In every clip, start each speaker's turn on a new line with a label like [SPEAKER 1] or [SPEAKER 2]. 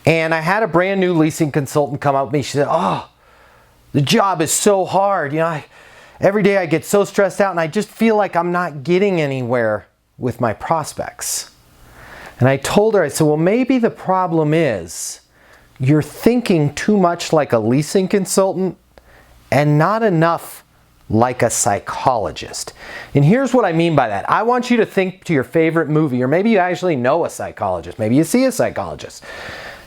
[SPEAKER 1] And I had a brand new leasing consultant come up to me. She said, "Oh, the job is so hard. Every day I get so stressed out and I just feel like I'm not getting anywhere with my prospects." And I told her, I said, well, maybe the problem is you're thinking too much like a leasing consultant and not enough like a psychologist. And here's what I mean by that. I want you to think to your favorite movie, or maybe you actually know a psychologist. Maybe you see a psychologist.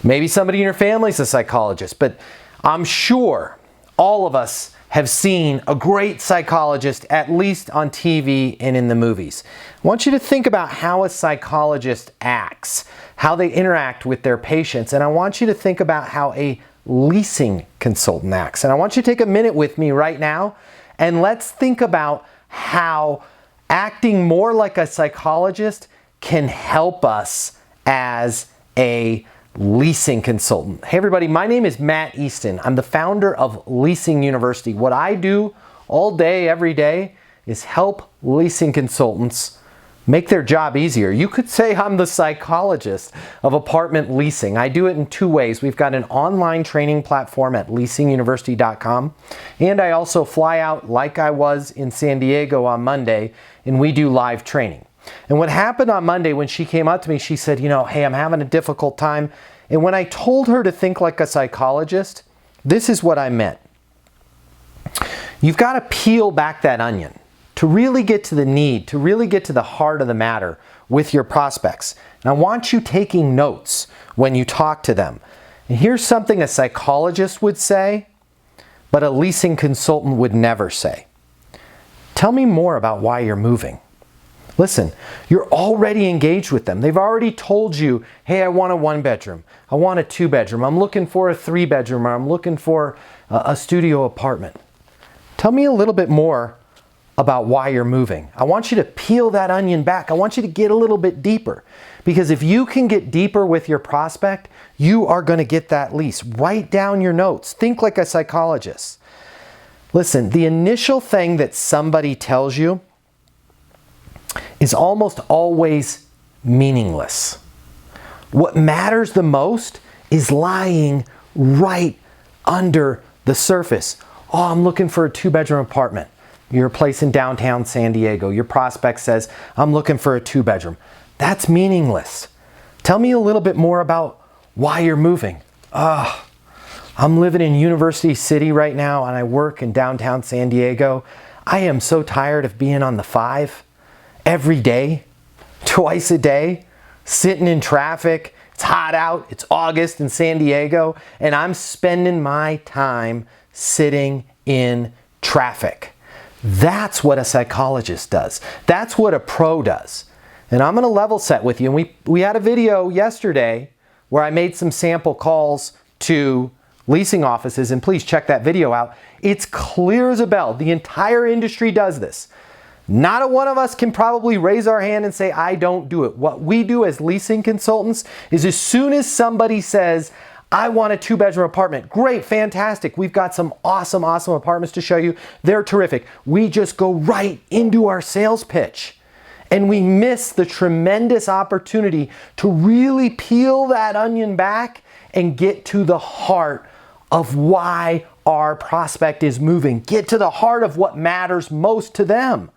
[SPEAKER 1] Maybe somebody in your family's a psychologist. But I'm sure all of us have seen a great psychologist, at least on TV and in the movies. I want you to think about how a psychologist acts, how they interact with their patients, and I want you to think about how a leasing consultant acts. And I want you to take a minute with me right now, and let's think about how acting more like a psychologist can help us as a leasing consultant. Hey everybody, my name is Matt Easton. I'm the founder of Leasing University. What I do all day, every day, is help leasing consultants make their job easier. You could say I'm the psychologist of apartment leasing. I do it in two ways. We've got an online training platform at leasinguniversity.com, and I also fly out like I was in San Diego on Monday, and we do live training. And what happened on Monday when she came up to me, she said, hey, I'm having a difficult time. And when I told her to think like a psychologist, this is what I meant. You've got to peel back that onion to really get to the need, to really get to the heart of the matter with your prospects. And I want you taking notes when you talk to them. And here's something a psychologist would say, but a leasing consultant would never say. Tell me more about why you're moving. Listen, you're already engaged with them. They've already told you, hey, I want a 1-bedroom. I want a 2-bedroom. I'm looking for a 3-bedroom, or I'm looking for a studio apartment. Tell me a little bit more about why you're moving. I want you to peel that onion back. I want you to get a little bit deeper. Because if you can get deeper with your prospect, you are going to get that lease. Write down your notes. Think like a psychologist. Listen, the initial thing that somebody tells you is almost always meaningless. What matters the most is lying right under the surface. Oh, I'm looking for a 2-bedroom apartment. You're a place in downtown San Diego. Your prospect says, I'm looking for a 2-bedroom. That's meaningless. Tell me a little bit more about why you're moving. I'm living in University City right now and I work in downtown San Diego. I am so tired of being on the 5 every day, twice a day, sitting in traffic. It's hot out. It's August in San Diego, and I'm spending my time sitting in traffic. That's what a psychologist does. That's what a pro does. And I'm going to level set with you. And we had a video yesterday where I made some sample calls to leasing offices, and please check that video out. It's clear as a bell. The entire industry does this. Not a one of us can probably raise our hand and say, I don't do it. What we do as leasing consultants is as soon as somebody says, I want a 2-bedroom apartment. Great, fantastic. We've got some awesome apartments to show you. They're terrific. We just go right into our sales pitch. And we miss the tremendous opportunity to really peel that onion back and get to the heart of why our prospect is moving. Get to the heart of what matters most to them.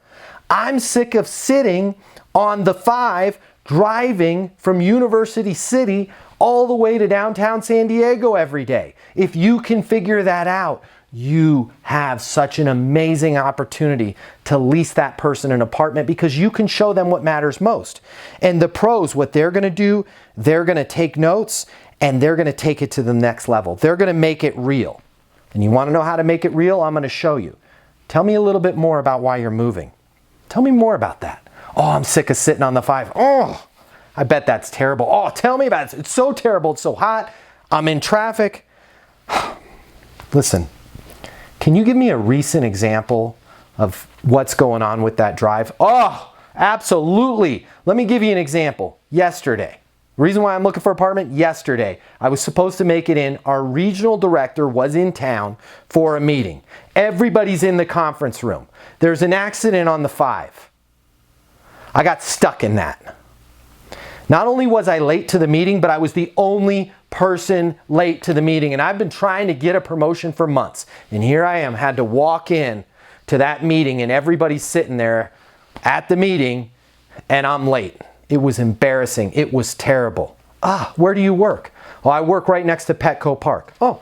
[SPEAKER 1] I'm sick of sitting on the 5, driving from University City all the way to downtown San Diego every day. If you can figure that out, you have such an amazing opportunity to lease that person an apartment because you can show them what matters most. And the pros, what they're going to do, they're going to take notes and they're going to take it to the next level. They're going to make it real. And you want to know how to make it real? I'm going to show you. Tell me a little bit more about why you're moving. Tell me more about that. Oh, I'm sick of sitting on the 5. Oh, I bet that's terrible. Oh, tell me about it. It's so terrible. It's so hot. I'm in traffic. Listen, can you give me a recent example of what's going on with that drive? Oh, absolutely. Let me give you an example. Yesterday. The reason why I'm looking for an apartment, yesterday, I was supposed to make it in. Our regional director was in town for a meeting. Everybody's in the conference room. There's an accident on the 5. I got stuck in that. Not only was I late to the meeting, but I was the only person late to the meeting. And I've been trying to get a promotion for months. And here I am, had to walk in to that meeting and everybody's sitting there at the meeting and I'm late. It was embarrassing. It was terrible. Where do you work? Oh, I work right next to Petco Park. Oh,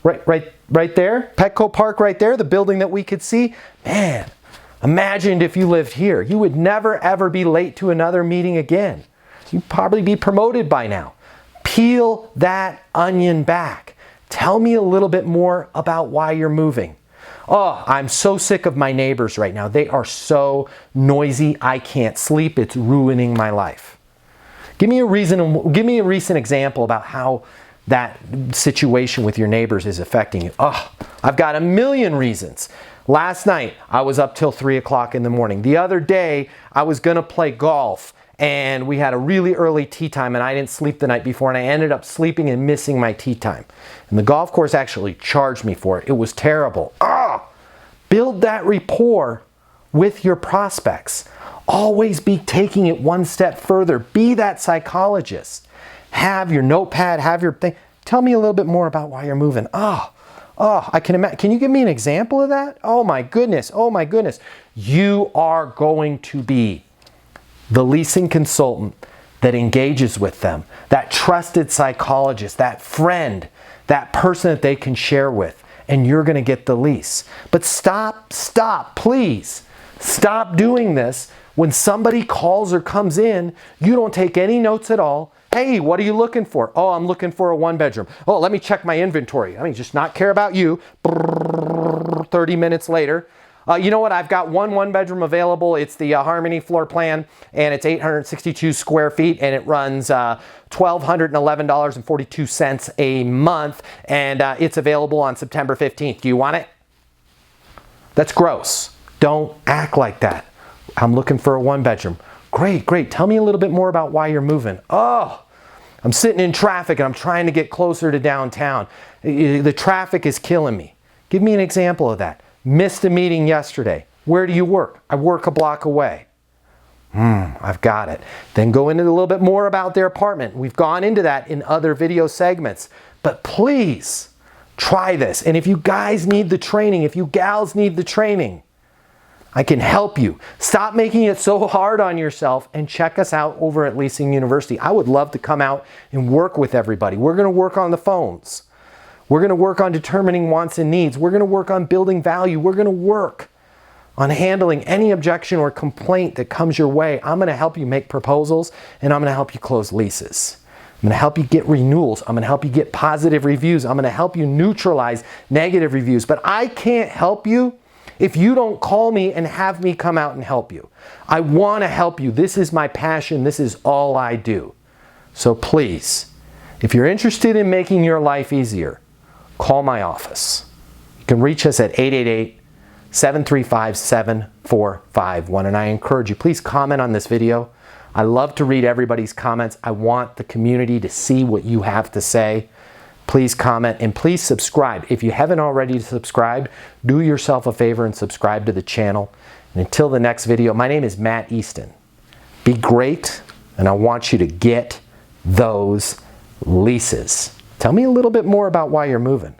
[SPEAKER 1] right there? Petco Park right there, the building that we could see? Man, imagine if you lived here. You would never ever be late to another meeting again. You'd probably be promoted by now. Peel that onion back. Tell me a little bit more about why you're moving. Oh, I'm so sick of my neighbors right now. They are so noisy. I can't sleep. It's ruining my life. Give me a recent example about how that situation with your neighbors is affecting you. Oh, I've got a million reasons. Last night, I was up till 3 o'clock in the morning. The other day, I was gonna play golf and we had a really early tee time and I didn't sleep the night before and I ended up sleeping and missing my tee time. And the golf course actually charged me for it. It was terrible. Build that rapport with your prospects. Always be taking it one step further. Be that psychologist. Have your notepad, have your thing. Tell me a little bit more about why you're moving. I can imagine. Can you give me an example of that? Oh my goodness. Oh my goodness. You are going to be the leasing consultant that engages with them, that trusted psychologist, that friend, that person that they can share with, and you're going to get the lease. But stop, please. Stop doing this. When somebody calls or comes in, you don't take any notes at all. Hey, what are you looking for? Oh, I'm looking for a 1-bedroom. Oh, let me check my inventory. I mean, just not care about you. 30 minutes later. You know what? I've got one 1-bedroom available. It's the Harmony floor plan, and it's 862 square feet, and it runs $1,211.42 a month, and it's available on September 15th. Do you want it? That's gross. Don't act like that. I'm looking for a 1-bedroom. Great. Tell me a little bit more about why you're moving. Oh, I'm sitting in traffic and I'm trying to get closer to downtown. The traffic is killing me. Give me an example of that. Missed a meeting yesterday. Where do you work? I work a block away. I've got it. Then go into a little bit more about their apartment. We've gone into that in other video segments. But please try this. And if you guys need the training, if you gals need the training, I can help you. Stop making it so hard on yourself and check us out over at Leasing University. I would love to come out and work with everybody. We're going to work on the phones. We're going to work on determining wants and needs. We're going to work on building value. We're going to work on handling any objection or complaint that comes your way. I'm going to help you make proposals and I'm going to help you close leases. I'm going to help you get renewals. I'm going to help you get positive reviews. I'm going to help you neutralize negative reviews. But I can't help you if you don't call me and have me come out and help you. I want to help you. This is my passion. This is all I do. So please, if you're interested in making your life easier, call my office. You can reach us at 888-735-7451. And I encourage you, please comment on this video. I love to read everybody's comments. I want the community to see what you have to say. Please comment and please subscribe. If you haven't already subscribed, do yourself a favor and subscribe to the channel. And until the next video, my name is Matt Easton. Be great, and I want you to get those leases. Tell me a little bit more about why you're moving.